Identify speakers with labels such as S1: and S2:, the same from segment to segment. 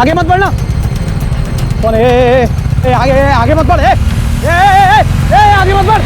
S1: आगे मत बढ़ना। कौन आगे आगे मत बढ़। आगे मत बढ़।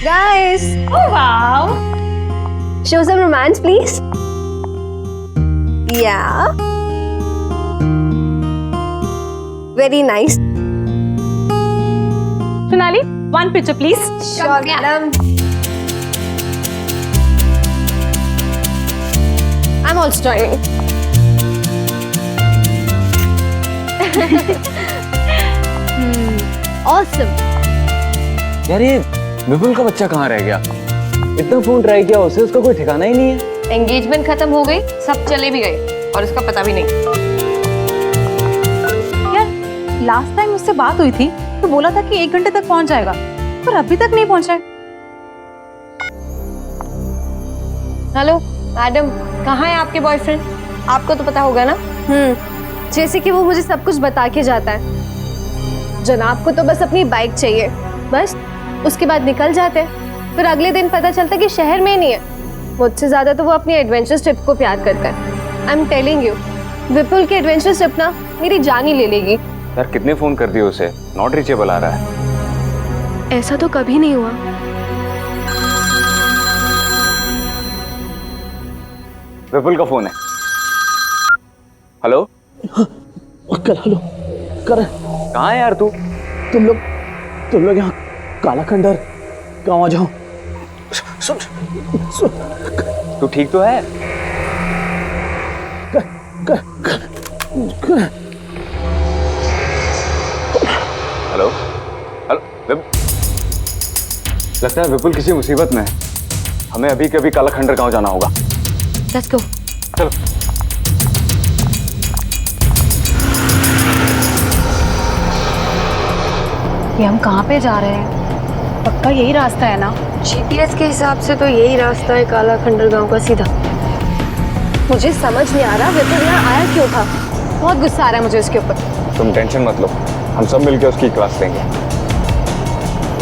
S2: Guys,
S3: Oh wow!
S2: show some romance, please. Yeah. Very nice.
S3: Sonali, one picture please.
S2: Sure, madam. I'm also joining. Awesome.
S1: यार ये विपुल का बच्चा कहाँ रह गया? इतना फोन ट्राई किया उसे, उसका कोई ठिकाना ही नहीं है।
S2: एंगेजमेंट खत्म हो गई, सब चले भी गए और उसका पता भी नहीं।
S3: यार लास्ट टाइम उससे बात हुई थी तो बोला था कि 1 घंटे तक पहुंच जाएगा, पर अभी तक नहीं पहुंचा है।
S2: हेलो मैडम, कहाँ है आपके बॉयफ्रेंड? आपको तो पता होगा ना। जैसे कि वो मुझे सब कुछ बता के जाता है। जनाब को तो बस अपनी बाइक चाहिए, बस उसके बाद निकल जाते हैं। फिर अगले दिन पता चलता कि शहर में ही नहीं है। मुझसे ज्यादा तो वो अपनी एडवेंचर ट्रिप को प्यार करता है। आई एम टेलिंग यू, विपुल की एडवेंचर ट्रिप ना मेरी जान ही ले लेगी।
S1: यार कितने फोन कर दिए उसे, नॉट रीचेबल आ रहा है।
S2: ऐसा तो कभी नहीं हुआ।
S1: विपुल का फोन है। हेलो
S4: कर हेलो कर।
S1: कहाँ है यार तू?
S4: तुम लोग यहाँ काला खंडर गाँव आ जाओ। सुन सुन
S1: तू ठीक तो है?
S4: कर, कर, कर, कर।
S1: हेलो हेलो लगता है विपुल किसी मुसीबत में है। हमें अभी के अभी काला खंडर गाँव जाना होगा।
S2: Let's go.
S1: चलो।
S3: ये हम कहाँ पे जा रहे हैं? पक्का यही रास्ता है ना?
S2: जीपीएस के हिसाब से तो यही रास्ता है काला खंडर गांव का सीधा। मुझे समझ नहीं आ रहा विपुल यहाँ आया क्यों था। बहुत गुस्सा आ रहा है मुझे उसके ऊपर।
S1: तुम टेंशन मत लो, हम सब मिलकर उसकी क्लास लेंगे।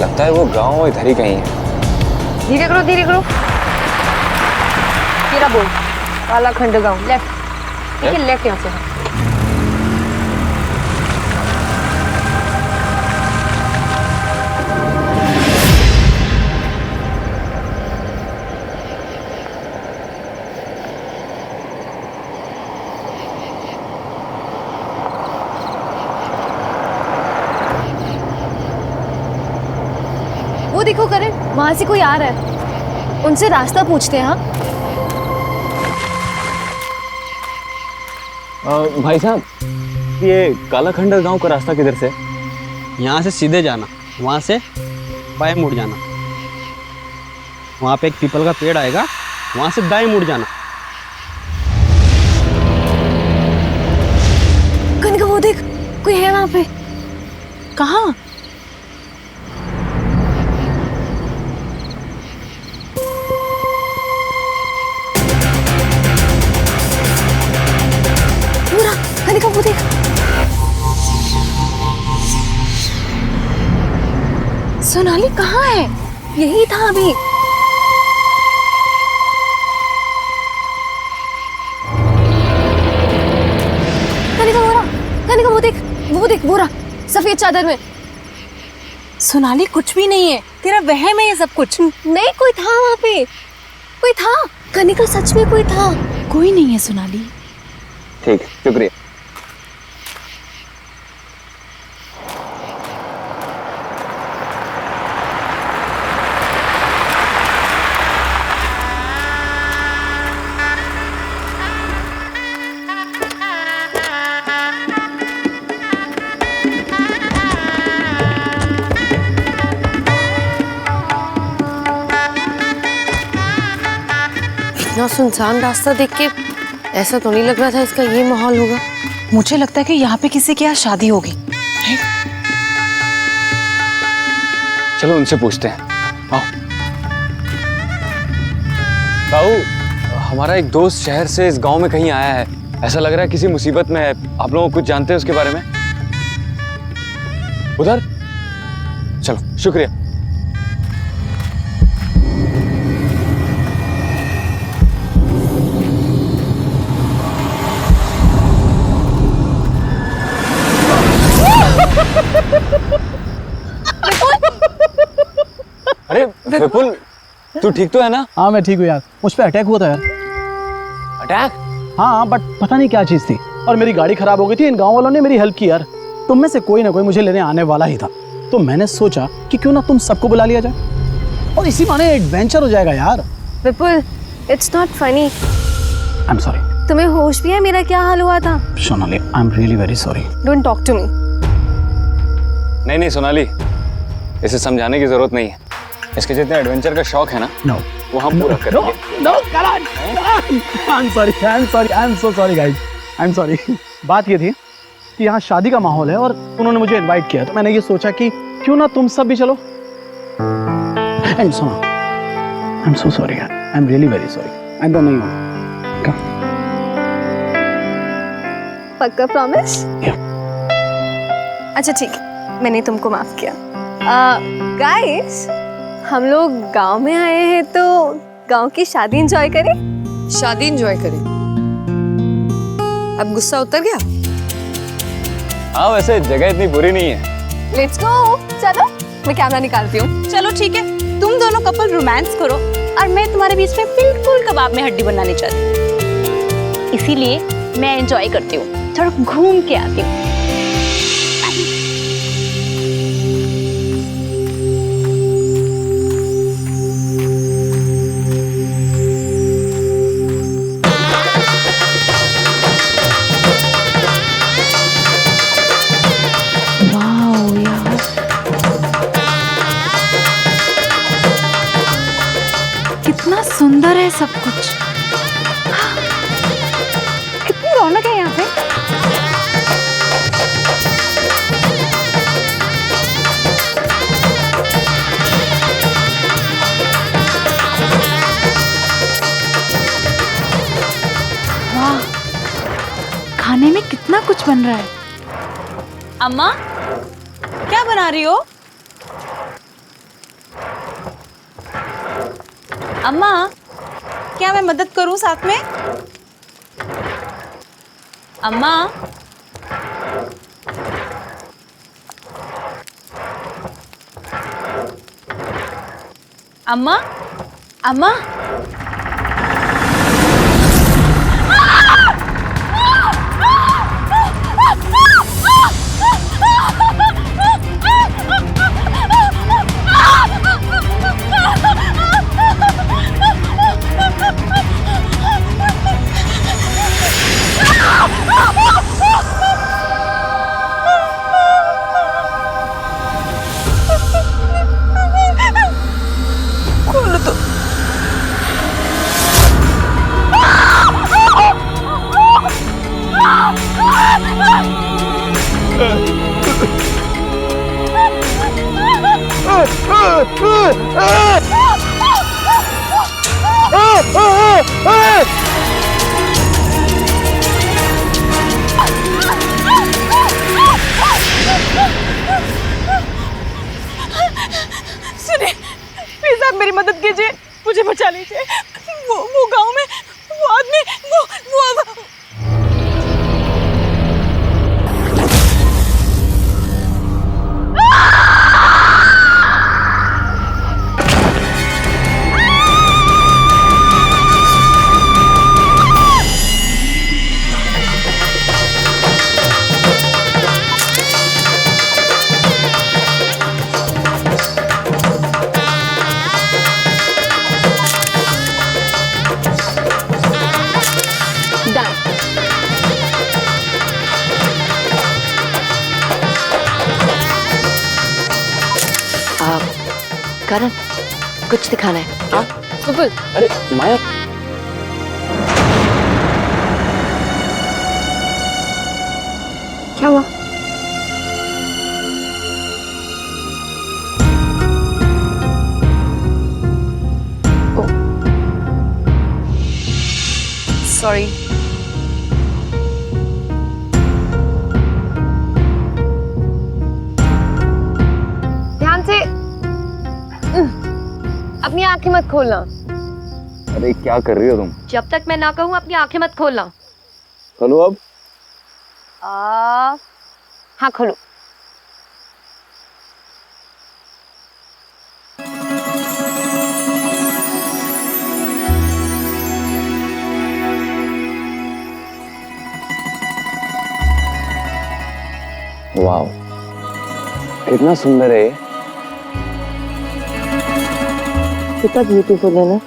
S1: लगता है वो गाँव इधर ही कहीं है।
S2: धीरे करो धीरे करो। तेरा बोल। काला खंडर गांव लेफ्ट। ठीक है, लेफ्ट यहाँ से। वो देखो करण, वहां से कोई आ रहा है। उनसे रास्ता पूछते हैं। हाँ
S1: भाई साहब, ये काला खंडर गांव का रास्ता किधर से?
S4: यहाँ से सीधे जाना, वहाँ से बाएं मुड़ जाना।
S5: वहाँ पे एक पीपल का पेड़ आएगा, वहाँ से दाएं मुड़ जाना।
S2: कनिका वो देख, कोई है वहाँ पे।
S3: कहाँ?
S2: पूरा कनिका वो देख। सोनाली कहाँ है? यही था अभी। कनिका वो देख बोरा सफेद चादर में।
S3: सोनाली कुछ भी नहीं है, तेरा वहम है ये सब कुछ।
S2: नहीं, कोई था वहाँ पे, कोई था। कनिका सच में कोई था।
S3: कोई नहीं है सोनाली।
S1: ठीक, शुक्रिया।
S2: इतना सुनसान रास्ता देख के ऐसा तो नहीं लग रहा था इसका ये माहौल होगा।
S3: मुझे लगता है कि यहाँ पे किसी की आज शादी होगी।
S1: चलो उनसे पूछते हैं। आओ। ताऊ, हमारा एक दोस्त शहर से इस गांव में कहीं आया है। ऐसा लग रहा है किसी मुसीबत में है। आप लोग कुछ जानते हैं उसके बारे में? उधर चलो, शुक्रिया। अरे विपुल, तू ठीक तो है ना?
S4: हाँ मैं ठीक हूँ यार, मुझ पे अटैक हुआ था यार।
S1: अटैक?
S4: हाँ बट पता नहीं क्या चीज़ थी, और मेरी गाड़ी खराब हो गई थी। इन गांव वालों ने मेरी हेल्प की यार। तुम में से कोई ना कोई मुझे लेने आने वाला ही था, तो मैंने सोचा कि क्यों ना तुम सबको बुला लिया जाए और इसी बहाने एडवेंचर हो जाएगा यार।
S2: Vipul, it's not funny.
S4: I am sorry.
S2: तुम्हें होश भी है मेरा क्या हाल हुआ था?
S4: Sonali, I am really very sorry.
S2: Don't talk to me.
S1: नहीं सोनाली, इसे समझाने की जरूरत नहीं है। इसके जितने एडवेंचर का शौक है ना,
S4: नो
S1: वो हम पूरा करेंगे।
S4: No Karan, I am sorry, I am sorry, I am so sorry guys, I am sorry. बात ये थी कि यहाँ शादी का माहौल है और उन्होंने मुझे इनवाइट किया, तो मैंने ये सोचा कि क्यों ना तुम सब भी चलो। एंड सुनो, आई एम सो सॉरी यार, आई एम रियली वेरी सॉरी। आइंदा नहीं होगा।
S2: पक्का प्रॉमिस? अच्छा ठीक है, मैंने तुमको माफ किया। गाइस, हम लोग गांव में आए हैं तो गांव की शादी एंजॉय करें।
S6: शादी एंजॉय करें? अब गुस्सा उतर गया?
S1: हाँ, वैसे जगह इतनी बुरी नहीं है।
S2: Let's go. चलो मैं कैमरा निकालती हूँ।
S3: चलो ठीक है, तुम दोनों कपल रोमांस करो और मैं तुम्हारे बीच में बिल्कुल कबाब में हड्डी बनानी चाहती, इसीलिए मैं एंजॉय करती हूँ, थोड़ा घूम के आती हूँ। कितना सुंदर है सब कुछ। कितनी रौनक है यहाँ पे। वाह, खाने में कितना कुछ बन रहा है। अम्मा, क्या बना रही हो? अम्मा, क्या मैं मदद करूं साथ में? अम्मा, अम्मा, अम्मा, खोलो तो। सुनिए, प्लीज आप मेरी मदद कीजिए, मुझे बचा लीजिए। वो गांव में वो आदमी वो
S6: करण, कुछ दिखाना है। हाँ
S2: विपुल,
S5: अरे माया,
S2: क्या हुआ? सॉरी। ध्यान से अपनी आंखें मत खोलना।
S1: अरे क्या कर रही हो तुम?
S6: जब तक मैं ना कहूँ अपनी आंखें मत खोलना।
S1: खोलो अब।
S2: हाँ खोलो।
S1: वाह, कितना सुंदर है ये।
S6: कितना ब्यूटीफुल है ना।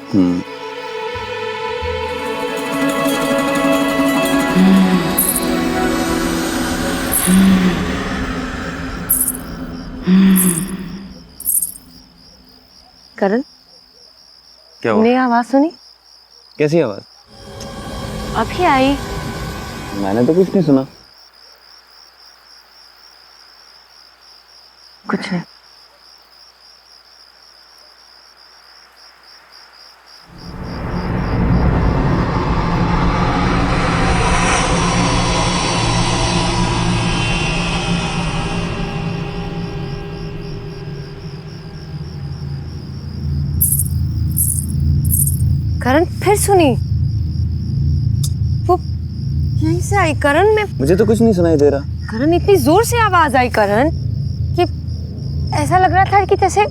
S6: करण,
S1: क्या
S2: तुमने ये आवाज सुनी?
S1: कैसी आवाज?
S2: अभी आई।
S1: मैंने तो कुछ नहीं सुना।
S2: कुछ नहीं। करण फिर सुनी। वो यहीं से आई करण। में
S1: मुझे तो कुछ नहीं सुनाई दे रहा।
S2: करण इतनी जोर से आवाज आई करण कि ऐसा लग रहा था कि जैसे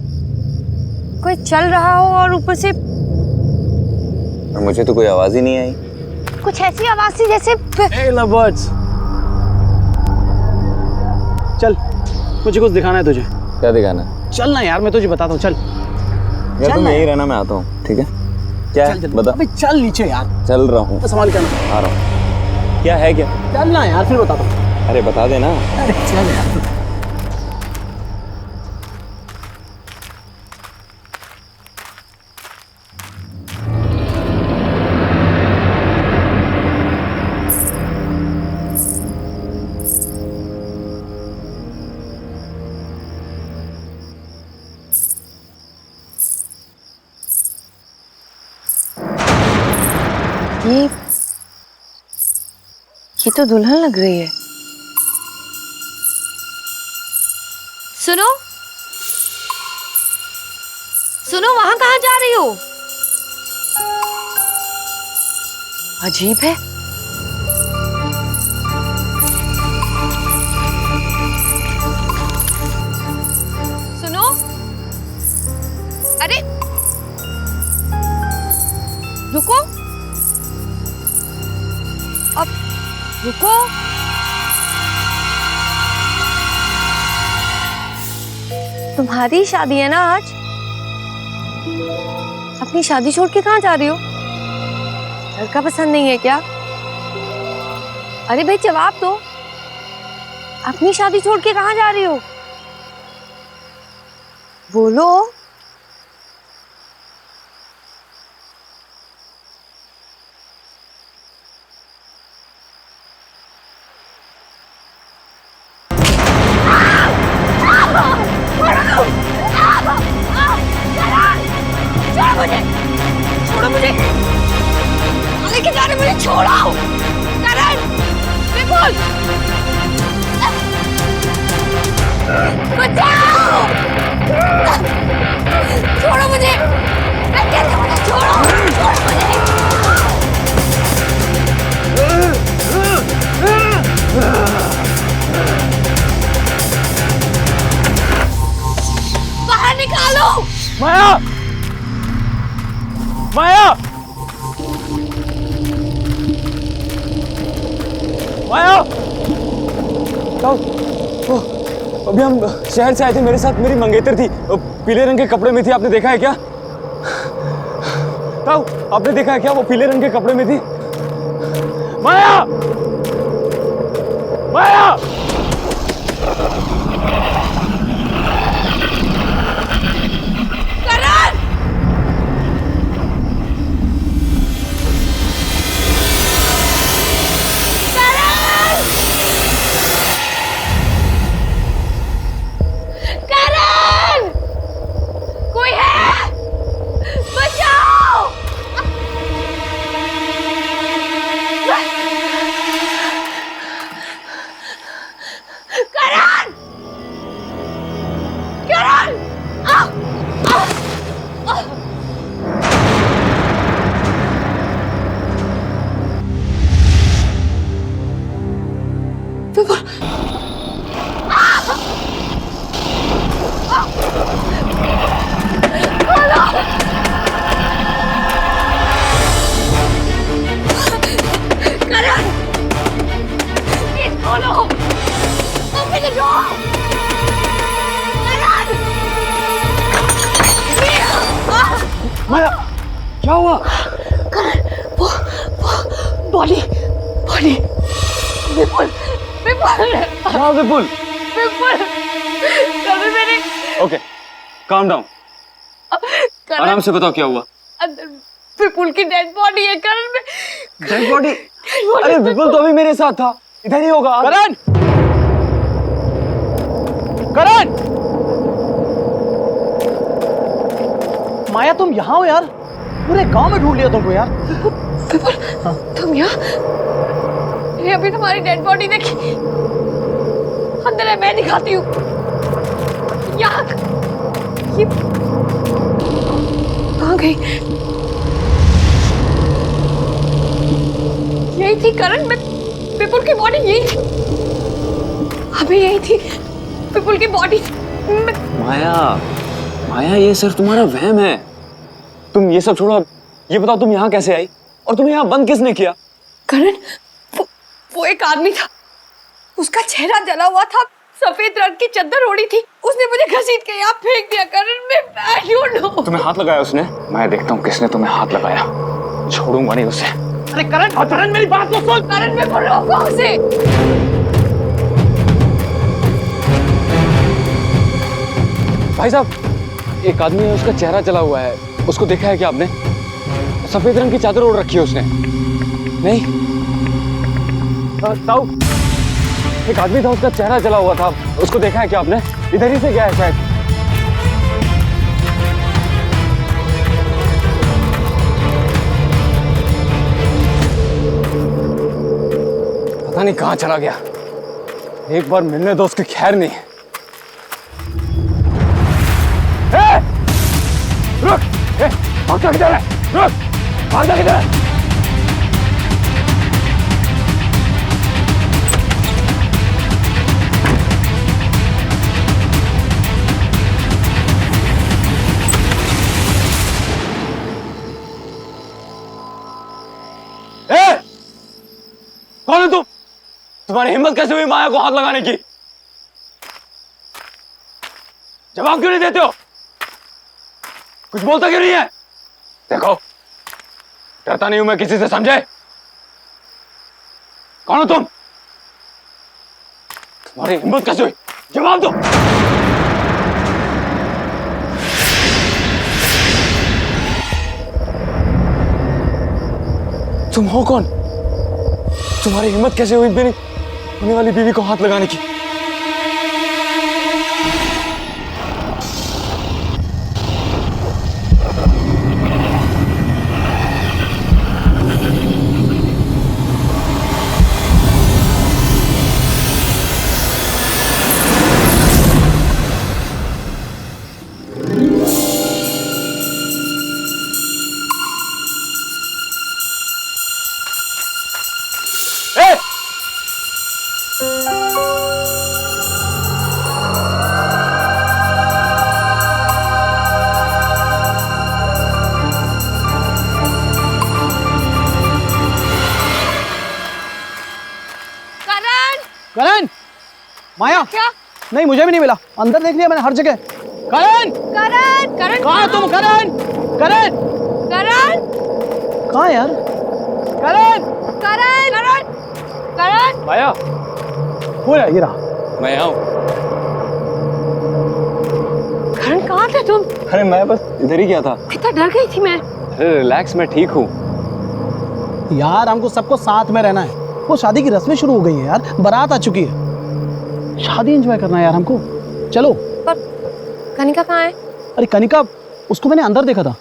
S2: कोई चल रहा हो और ऊपर से
S1: और मुझे तो कोई आवाज ही नहीं आई।
S2: कुछ ऐसी आवाज थी जैसे
S4: Hey lovebirds, चल, मुझे कुछ दिखाना है तुझे।
S1: क्या दिखाना?
S4: चल ना यार, मैं तुझे बताता हूँ। चल
S1: यार
S4: चल
S1: तुम
S4: ना।
S1: यही रहना, मैं आता हूँ। ठीक है? क्या है? बता।
S4: अबे चल नीचे यार,
S1: चल रहा हूँ।
S4: संभाल के आना।
S1: आ रहा हूँ। क्या है क्या?
S4: चल ना यार, फिर बताता हूँ।
S1: अरे बता देना।
S4: अरे चल यार।
S2: ये तो दुल्हन लग रही है।
S6: सुनो सुनो, वहां कहाँ जा रही हो?
S2: अजीब है।
S6: सुनो, अरे रुको, अब रुको।
S2: तुम्हारी शादी है ना आज? अपनी शादी छोड़ के कहाँ जा रही हो? लड़का पसंद नहीं है क्या? अरे भाई जवाब दो। अपनी शादी छोड़ के कहाँ जा रही हो? बोलो।
S6: मुझे, छोड़ो मुझे, लेके जा रहे मुझे, छोड़ो करण, विपुल, बचाओ, छोड़ो मुझे, मैं कहती हूँ छोड़ो, छोड़ो मुझे। बाहर निकालो।
S4: माया, माया, माया।
S1: अभी हम शहर से आए थे, मेरे साथ मेरी मंगेतर थी, पीले रंग के कपड़े में थी, आपने देखा है क्या? ताऊ, आपने देखा है क्या? वो पीले रंग के कपड़े में थी।
S4: माया, माया।
S6: करण, करण, कोई है? बचाओ! करण! करण! आ! आ! करण! प्लीज खोलो! Open the door! Karan!
S4: Maya, क्या हुआ?
S6: करण, वो बॉडी, बॉडी, विपुल, विपुल,
S1: हाँ विपुल।
S6: विपुल, कभी मैंने
S1: ओके, काम डाउन, आराम से बताओ क्या हुआ।
S6: अंदर विपुल की डेड बॉडी है करण में।
S1: Dead body? अरे विपुल तो अभी मेरे साथ था, इधर ही होगा।
S4: करण, करण, माया तुम यहाँ हो यार? पूरे गांव में ढूंढ लिया तुमको यार।
S6: विपुल, तुम यहाँ? ये अभी तुम्हारी डेड बॉडी देखी, अंदर है, मैं दिखाती हूँ। यहाँ ये कहाँ गई? यही थी करण, में विपुल की बॉडी यही थी, अभी यही थी विपुल की बॉडी।
S1: माया, माया ये सिर्फ तुम्हारा वहम है। तुम ये सब छोड़ो, ये बताओ तुम यहाँ कैसे आई और तुम्हें यहाँ बंद किसने किया?
S6: करण, वो एक आदमी था, उसका चेहरा जला हुआ था, सफेद रंग की चादर ओढ़ी थी, उसने मुझे घसीट के यहाँ फेंक दिया। करण, मैं I don't know।
S1: तुम्हें हाथ लगाया उसने? मैं देखता हूँ किसने तुम्हें हाथ लगाया, छोड़ूंगा नहीं उसे।
S4: अरे करण, करण मेरी बात तो सुन।
S6: करण, मैं बोल रोको उसे।
S1: भाई साहब, एक आदमी है, उसका चेहरा जला हुआ है, उसको देखा है क्या आपने? सफेद रंग की चादर ओढ़ रखी है उसने। नहीं ताऊ, एक आदमी था, उसका चेहरा जला हुआ था, उसको देखा है क्या आपने? इधर ही से गया है शायद। पता नहीं कहाँ चला गया, एक बार मिलने दो, उसकी खैर नहीं। रुक, भागता किधर है? रुक, भागता किधर है? कौन है तुम? तुम्हारी हिम्मत कैसे हुई माया को हाथ लगाने की? जवाब क्यों नहीं देते हो? कुछ बोलता क्यों नहीं है? देखो, डरता नहीं हूं मैं किसी से, समझे? कौन हो तुम? तुम्हारी हिम्मत कैसे हुई? जवाब दो। तुम हो कौन? तुम्हारी हिम्मत कैसे हुई मेरी होने वाली बीवी को हाथ लगाने की?
S4: करण, माया,
S6: क्या?
S4: नहीं मुझे भी नहीं मिला, अंदर देख लिया मैंने हर जगह। करण,
S6: करण, करण
S4: कहाँ है तुम? करण, करण,
S6: करण,
S4: कहाँ है यार? करण,
S6: करण, करण, करण,
S1: माया,
S4: हो रहा, ये रहा।
S1: मैं यहाँ हूँ।
S6: करण कहाँ थे तुम?
S1: अरे मैं बस इधर ही गया था।
S6: कितना डर गई थी मैं।
S1: अरे रिलैक्स, मैं ठीक हूँ।
S4: यार हमको सबको साथ में रहना है। वो शादी की रस्में शुरू हो गई हैं यार, बारात आ चुकी है, शादी एंजॉय करना है यार हमको। चलो।
S2: पर कनिका कहाँ है?
S4: अरे कनिका, उसको मैंने अंदर देखा था।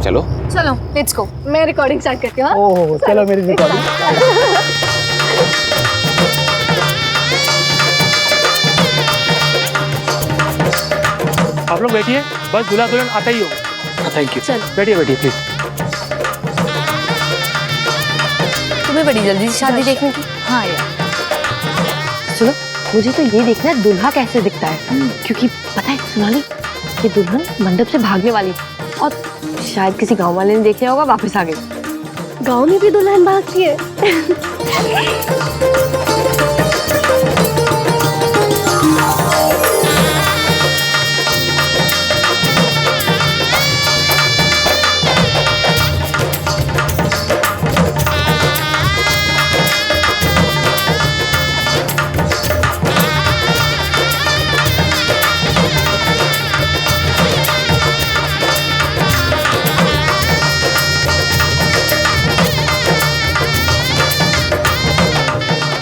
S1: चलो।
S2: चलो लेट्स गो, मैं रिकॉर्डिंग स्टार्ट करती हूँ।
S4: ओह चलो मेरी रिकॉर्डिंग।
S7: आप लोग बैठिए, बस दूल्हा दुल्हन आता ही हो।
S4: Thank you.
S7: बैठिए बैठिए प्लीज।
S2: तुम्हें बड़ी जल्दी से शादी देखने की?
S3: हाँ यार,
S2: सुनो, मुझे तो ये देखना है दूल्हा कैसे दिखता है, क्योंकि पता है सोनाली, ये दुल्हन मंडप से भागने वाली है और शायद किसी गांव वाले ने देख लिया होगा, वापस आ गई। गांव में भी दुल्हन भागती है।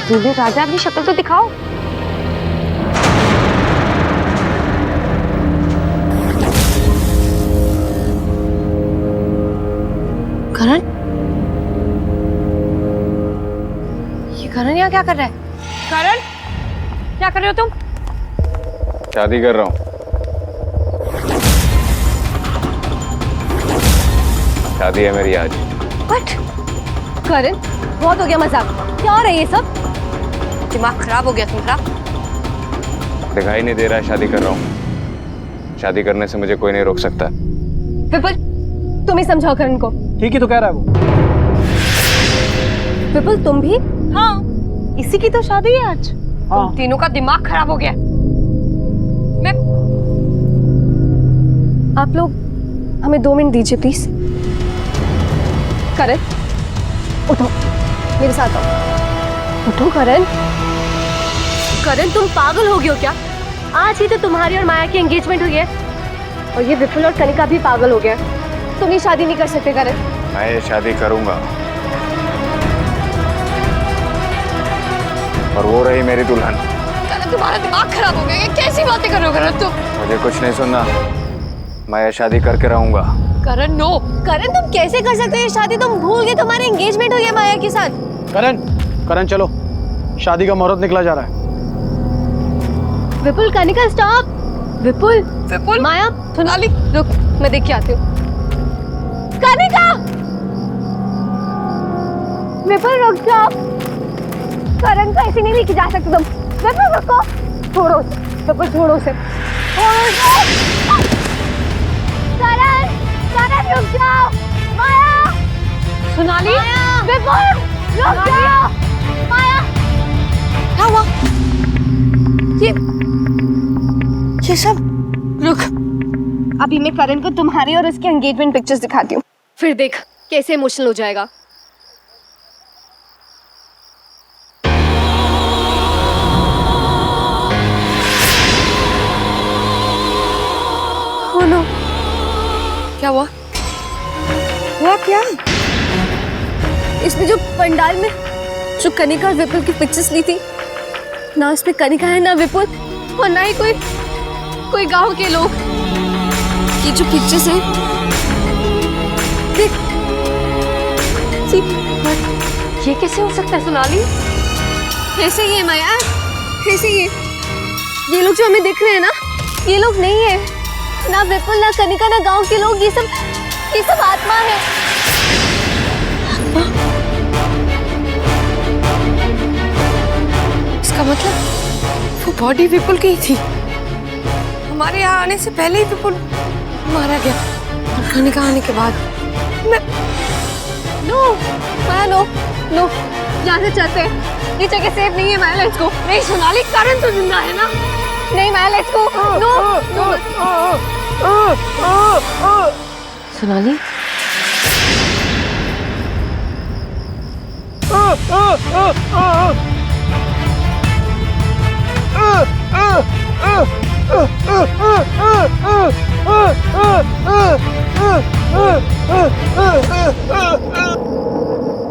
S2: दूल्हे राजा, अपनी शक्ल तो दिखाओ। करण, ये करण यहाँ क्या कर रहा है?
S6: करण, क्या कर रहे हो तुम?
S1: शादी कर रहा हूँ। शादी है मेरी आज।
S2: बट करण, बहुत हो गया मजाक। क्या हो रहा है ये सब? दिमाग खराब हो गया तुम्हारा?
S1: दिखाई नहीं दे रहा है शादी कर रहा हूँ। शादी करने से मुझे कोई नहीं रोक सकता।
S2: विपुल, तुम ही समझाओ करण को।
S4: ठीक ही तो कह रहा है वो।
S2: विपुल तुम भी?
S3: हाँ, इसी की तो शादी है आज।
S4: हाँ।
S6: तुम तीनों का दिमाग खराब हो गया। मैं
S2: आप लोग हमें 2 मिनट दीजिए प्लीज। करण, उठो, मेरे साथ आओ। उठो करण। करण, तुम पागल हो गए हो क्या? आज ही तो तुम्हारी और माया की एंगेजमेंट हुई है और ये विपुल और कनिका भी पागल हो गया। तुम ये शादी नहीं कर सकते करण।
S1: मैं ये शादी करूंगा और वो रही मेरी दुल्हन।
S6: करण, तुम्हारा दिमाग खराब हो गया। ये कैसी बातें कर रहे हो करण तुम?
S1: मुझे कुछ नहीं सुनना, मैं ये शादी करके रहूंगा।
S6: करण नो।
S2: करण, तुम कैसे कर सकते हो ये शादी? तुम भूल गए तुम्हारी एंगेजमेंट हुई है माया के साथ।
S4: करण, करण चलो, शादी का मुहूर्त निकला जा रहा है।
S2: विपुल, कनिका स्टॉप। विपुल,
S6: विपुल,
S2: माया,
S6: सोनाली,
S2: रुक, मैं देख के आती हूँ। कनिका! विपुल रुक जाओ। करण को ऐसे नहीं लेके जा सकते तुम। विपुल रुको। छोड़ो उसे। विपुल छोड़ो उसे। छोड़ो उसे। करण, करण रुक जाओ। माया!
S6: सोनाली,
S2: विपुल रुक जाओ। माया!
S6: क्या हुआ? ये सब रुक।
S2: अभी मैं करण को तुम्हारी और उसकी एंगेजमेंट पिक्चर्स दिखाती हूँ, फिर देख कैसे इमोशनल हो जाएगा। Oh no!
S6: क्या हुआ?
S2: हुआ क्या? इसमें जो पंडाल में जो कनिका और विपुल की पिक्चर्स ली थी, ना इसमें कनिका है ना विपुल और ना ही कोई गांव के लोग। ये जो पिक्चर्स है, देख,
S6: ये कैसे हो सकता है सोनाली?
S2: ऐसे ही है माया, ऐसे ही है। ये लोग जो हमें दिख रहे हैं ना, ये लोग नहीं है, ना विपुल, ना कनिका, ना गांव के लोग। ये सब आत्मा है।
S6: इसका मतलब वो बॉडी विपुल की ही थी। हमारे यहाँ आने से पहले ही विपुल मारा गया और कनिका आने के बाद।
S2: नो माया, नो,
S6: नो, यहाँ से चलते हैं। ये जगह सेफ नहीं है माया, लेट्स गो। नहीं सोनाली, करण तो जिंदा है ना? नहीं माया, लेट्स गो। नो, सोनाली,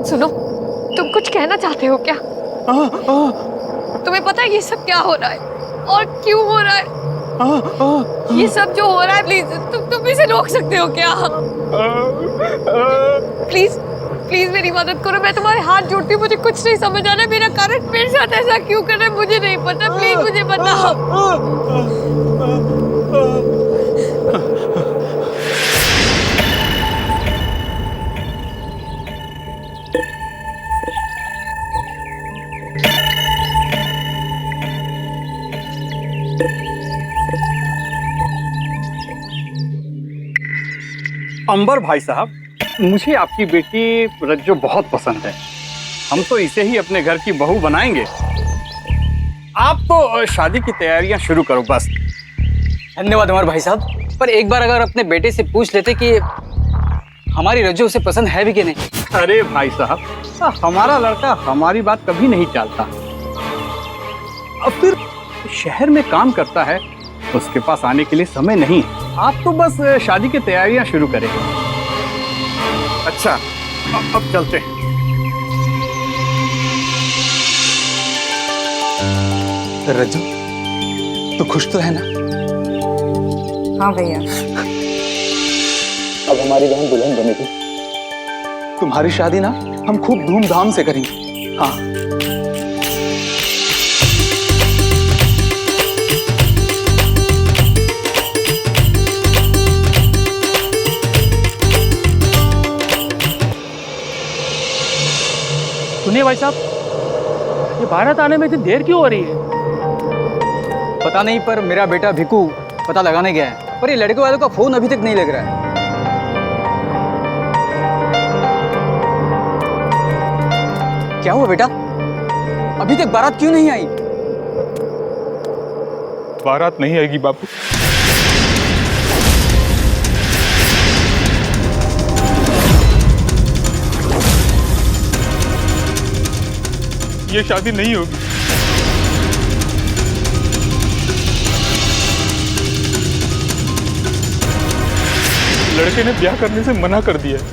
S6: सुनो, तुम कुछ कहना चाहते हो क्या? तुम्हें पता है ये सब क्या हो रहा है और क्यों हो रहा है? ये सब जो हो रहा है, प्लीज तुम इसे रोक सकते हो क्या? प्लीज प्लीज मेरी मदद करो, मैं तुम्हारे हाथ जोड़ती हूँ। मुझे कुछ नहीं समझ आ रहा है, मेरा कारण मेरे साथ ऐसा क्यों कर रहा है मुझे नहीं पता। प्लीज मुझे बताओ।
S8: अंबर भाई साहब, मुझे आपकी बेटी रज्जो बहुत पसंद है। हम तो इसे ही अपने घर की बहू बनाएंगे। आप तो शादी की तैयारियां शुरू करो बस।
S5: धन्यवाद अमर भाई साहब, पर एक बार अगर अपने बेटे से पूछ लेते कि हमारी रज्जो उसे पसंद है भी कि नहीं।
S8: अरे भाई साहब, हमारा लड़का हमारी बात कभी नहीं टालता। अब फिर शहर में काम करता है, उसके पास आने के लिए समय नहीं है। आप तो बस शादी की तैयारियां शुरू करें। अच्छा, अब चलते हैं।
S9: रज्जू, तो खुश तो है ना?
S10: हाँ भैया।
S9: अब हमारी बहन दुल्हन बनेगी। तुम्हारी शादी ना हम खूब धूमधाम से करेंगे। हाँ।
S7: सुनिए भाई साहब, ये बारात आने में इतनी देर क्यों हो रही है?
S5: पता नहीं, पर मेरा बेटा भिकू पता लगाने गया है, पर ये लड़के वालों का फोन अभी तक नहीं लग रहा है। क्या हुआ बेटा, अभी तक बारात क्यों नहीं आई?
S11: बारात नहीं आएगी बापू। ये शादी नहीं होगी। लड़के ने ब्याह करने से मना कर दिया है।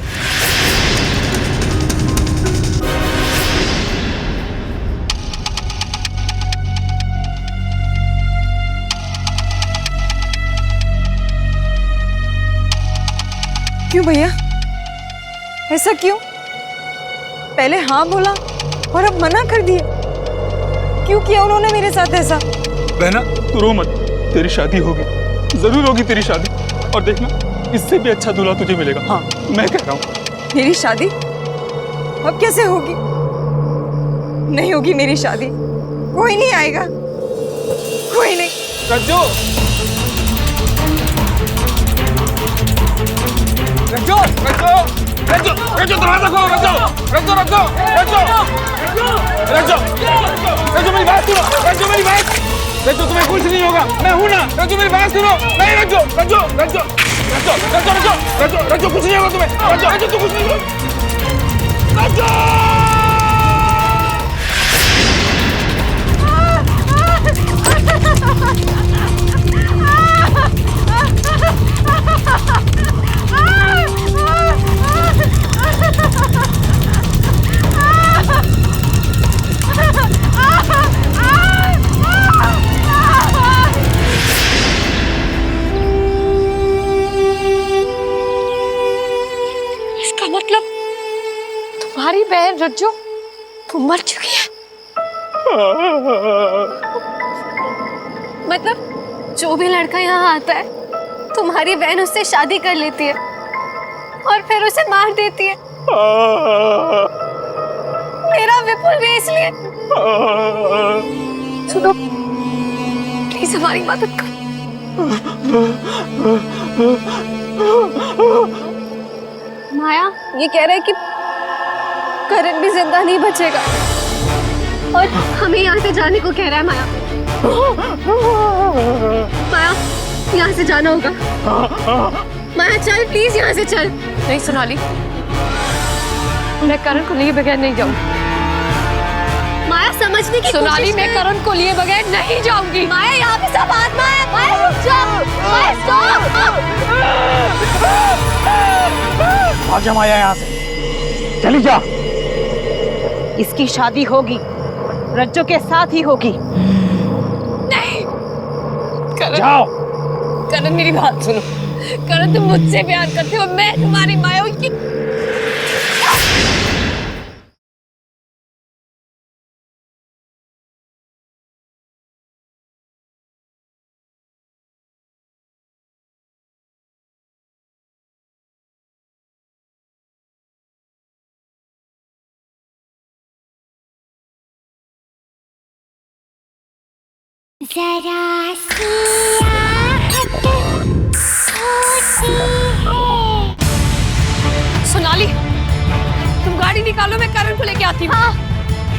S10: क्यों भैया, ऐसा क्यों? पहले हाँ बोला और अब मना कर दिया। क्यों किया उन्होंने मेरे साथ ऐसा?
S11: बहना तू रो मत, तेरी शादी होगी, जरूर होगी तेरी शादी। और देखना, इससे भी अच्छा दूल्हा तुझे मिलेगा। हाँ, मैं कह रहा हूँ।
S10: मेरी शादी अब कैसे होगी? नहीं होगी मेरी शादी, कोई नहीं आएगा, कोई नहीं।
S5: रज्जो, रज्जो, रज्जो, रज्जो, रज्जो, दरवाजा खोलो। रज्जो, रज्जो, रज्जो, रज्जो, रज्जो, रज्जो, मेरी बात सुनो। रज्जो, मेरी बात। रज्जो, तुम्हें कुछ नहीं होगा, मैं हूं ना। रज्जो, मेरी बात सुनो। नहीं रज्जो, रज्जो, रज्जो, रज्जो, रज्जो, रज्जो, रज्जो, रज्जो, कुछ नहीं होगा तुम्हें। रज्जो, रज्जो, तू कुछ नहीं होगा। रज्जो।
S6: इसका मतलब तुम्हारी बहन रज्जो तुम मर चुकी है?
S2: मतलब जो भी लड़का यहाँ आता है तुम्हारी बहन उससे शादी कर लेती है और फिर उसे मार देती है। मेरा विपुल भी इसलिए। सुनो, प्लीज हमारी मदद करो। माया ये कह रहे हैं कि करण भी जिंदा नहीं बचेगा और हमें यहाँ से जाने को कह रहा है माया। माया, यहाँ से जाना होगा। माया चल प्लीज, यहाँ से चल।
S6: नहीं सोनाली, मैं करण को लिए बगैर नहीं जाऊंगी।
S2: माया समझने की
S6: सोनाली, मैं करण को लिए बगैर नहीं जाऊंगी।
S2: माया यहाँ पे सब आत्मा है। माया रुक जाओ। माया स्टॉप।
S4: भाग जा माया यहाँ से, चली जा।
S3: इसकी शादी होगी, रज्जो के साथ ही होगी।
S6: नहीं करण,
S4: जाओ।
S6: करण मेरी बात सुनो। करण तुम मुझसे प्यार करते हो, मैं तुम्हारी माया हूँ।
S12: जरा सी आहट होती है।
S6: सोनाली, तुम गाड़ी निकालो, मैं करण को लेके आती हूँ।
S2: हाँ,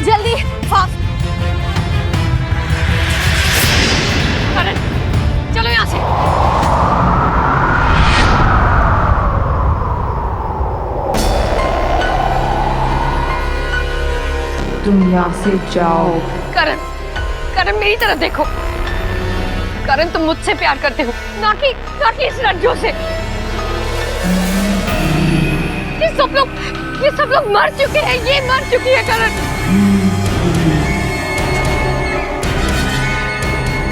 S2: जल्दी फास्ट।
S6: करण चलो यहाँ से।
S10: तुम यहाँ से जाओ।
S6: करण, करण मेरी तरफ देखो। करण तुम मुझसे प्यार करते हो, ना कि इस रज्जो से। ये सब लोग मर चुके हैं, ये मर चुकी है करण।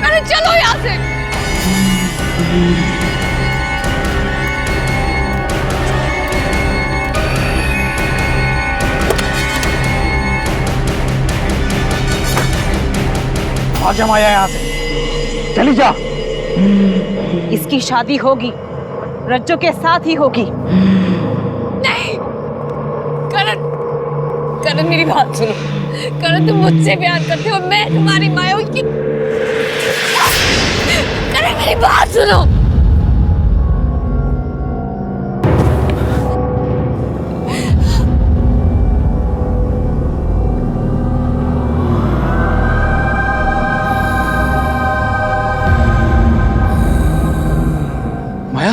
S6: करण चलो यहाँ से।
S4: भाग जा माया यहाँ से, चली जा।
S3: इसकी शादी होगी, रज्जो के साथ ही होगी।
S6: नहीं करण, करण मेरी बात सुनो। करण तुम मुझसे प्यार करते हो, मैं तुम्हारी माया हूँ। करण मेरी बात सुनो।
S9: माया,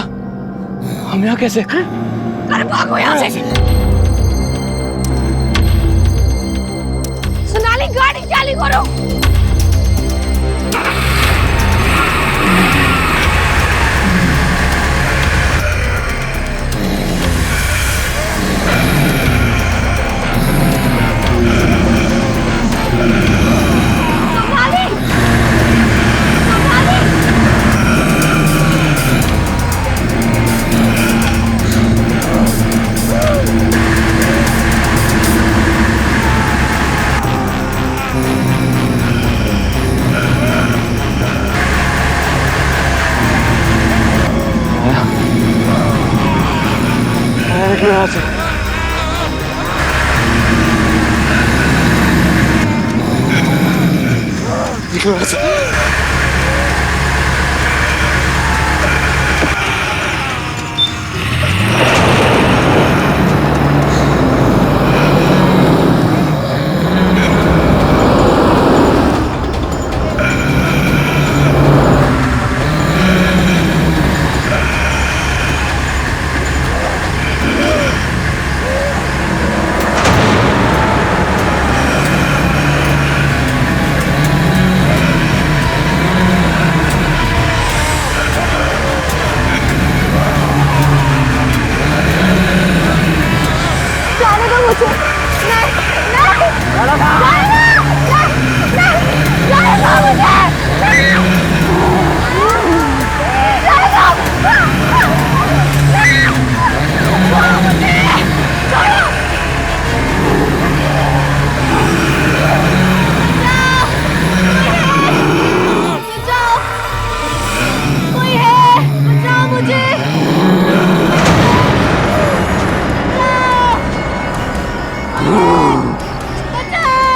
S9: हम यहाँ कैसे?
S6: अरे भागो यहाँ से। सोनाली गाड़ी चालू करो।
S1: निकलो यहाँ से। निकलो यहाँ से।
S12: बचाओ!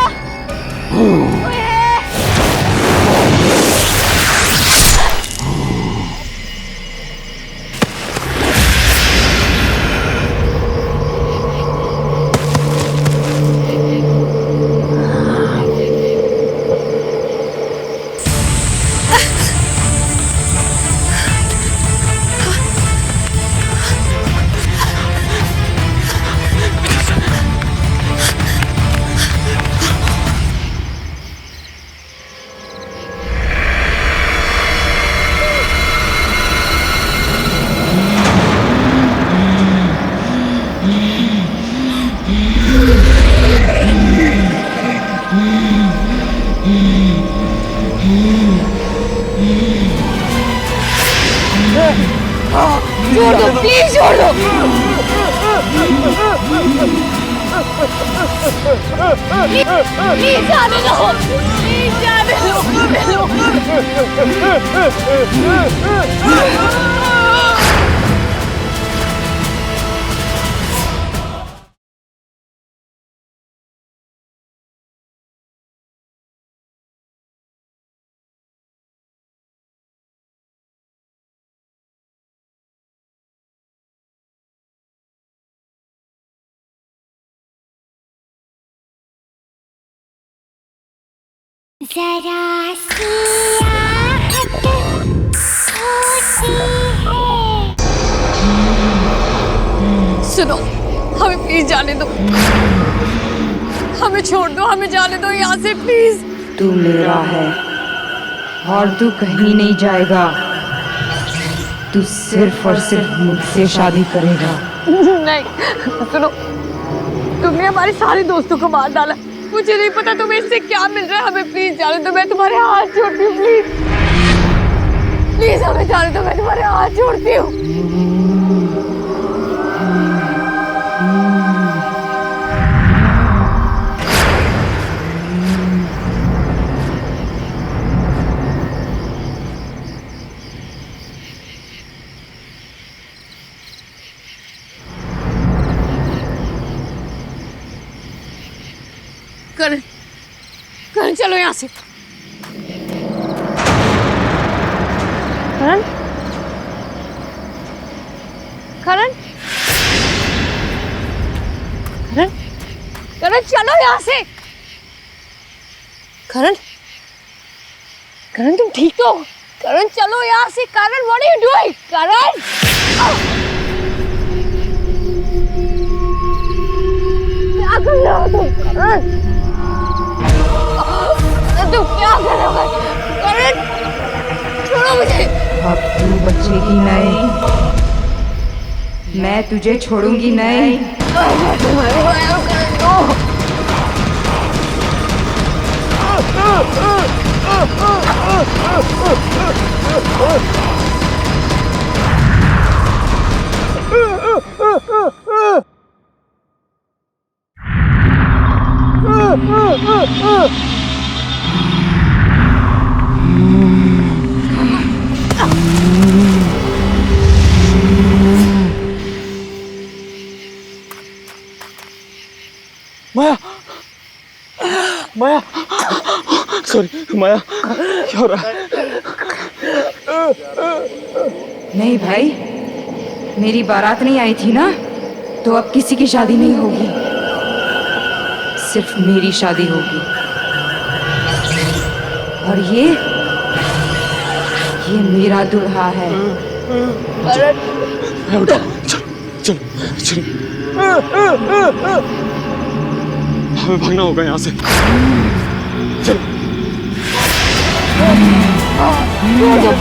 S6: प्लीज छोड़ दो। प्लीज जाने दो, प्लीज जाने दो।
S12: जरा सी आहट होती है।
S6: सुनो, हमें प्लीज जाने दो, हमें छोड़ दो, हमें जाने दो यहाँ से प्लीज।
S10: तू मेरा है और तू कहीं नहीं जाएगा। तू सिर्फ और सिर्फ मुझसे शादी करेगा।
S6: नहीं, सुनो, तुमने हमारे सारे दोस्तों को मार डाला। मुझे नहीं पता तुम्हें इससे क्या मिल रहा है। हमें प्लीज जाने दो, मैं तुम्हारे हाथ जोड़ती हूँ। प्लीज प्लीज हमें जाने दो, मैं तुम्हारे हाथ जोड़ती हूँ। करण, करण चलो यहाँ से। करण, करण, करण, करण चलो यहाँ से। करण, करण तुम ठीक तो हो? करण चलो यहाँ से। करण व्हाट आर यू डूइंग? करण क्या कर रहे हो तुम? करण तुम क्या कर रहे हो? करण छोड़ो मुझे।
S10: अब तू बचेगी नहीं, मैं तुझे छोड़ूंगी नहीं।
S6: तुम्हारे भाई को करण दो।
S11: माया, माया, सॉरी माया, क्या हो रहा है?
S10: नहीं भाई, मेरी बारात नहीं आई थी ना, तो अब किसी की शादी नहीं होगी, सिर्फ मेरी शादी होगी। और ये मेरा दूल्हा है।
S11: उठो, चलो, चलो, चलो। हमें भागना होगा यहाँ से। चलो।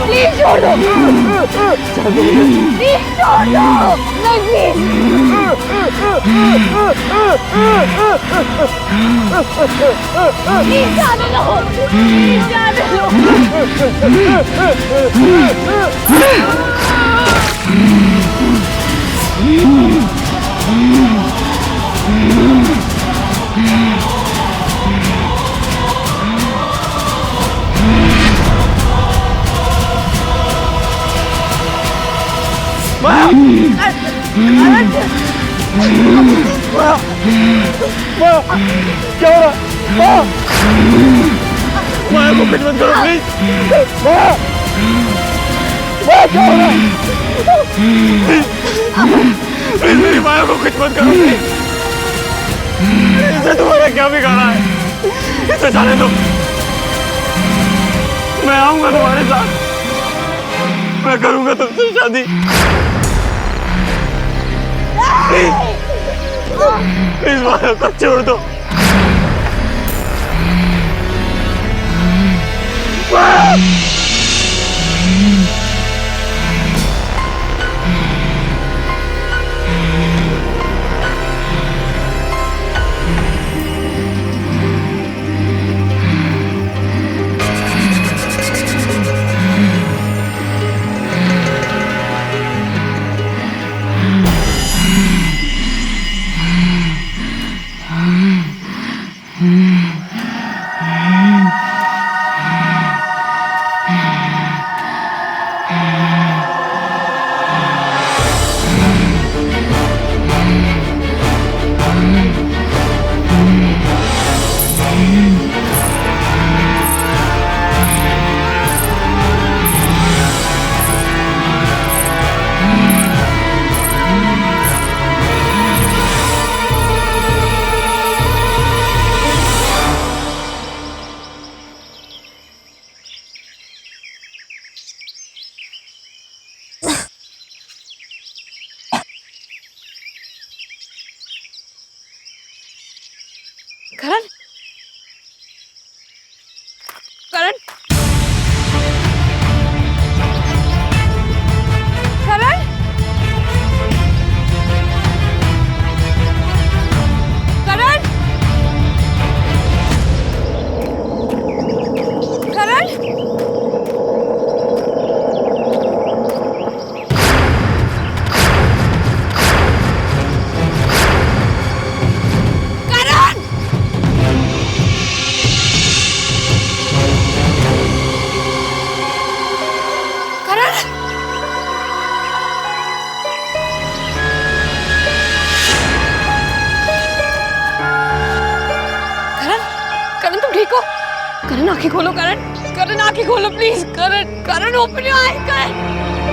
S6: प्लीज छोड़ दो। प्लीज छोड़ दो। नहीं प्लीज जाने दो। प्लीज जाने
S11: क्या हो रहा है? माया को कुछ मत करो प्लीज। माया, माया क्या हो रहा है? प्लीज मेरी माया को कुछ मत करो प्लीज। इसे तुम्हारा क्या बिगाड़ा है? इसे जाने दो। मैं आऊंगा तुम्हारे साथ, मैं करूंगा तुमसे शादी। प्लीज माया को छोड़ दो।
S6: करण करण करण करण करण करण आंखें खोलो करण करण आंखें खोलो please Karan Karan open your eyes Karan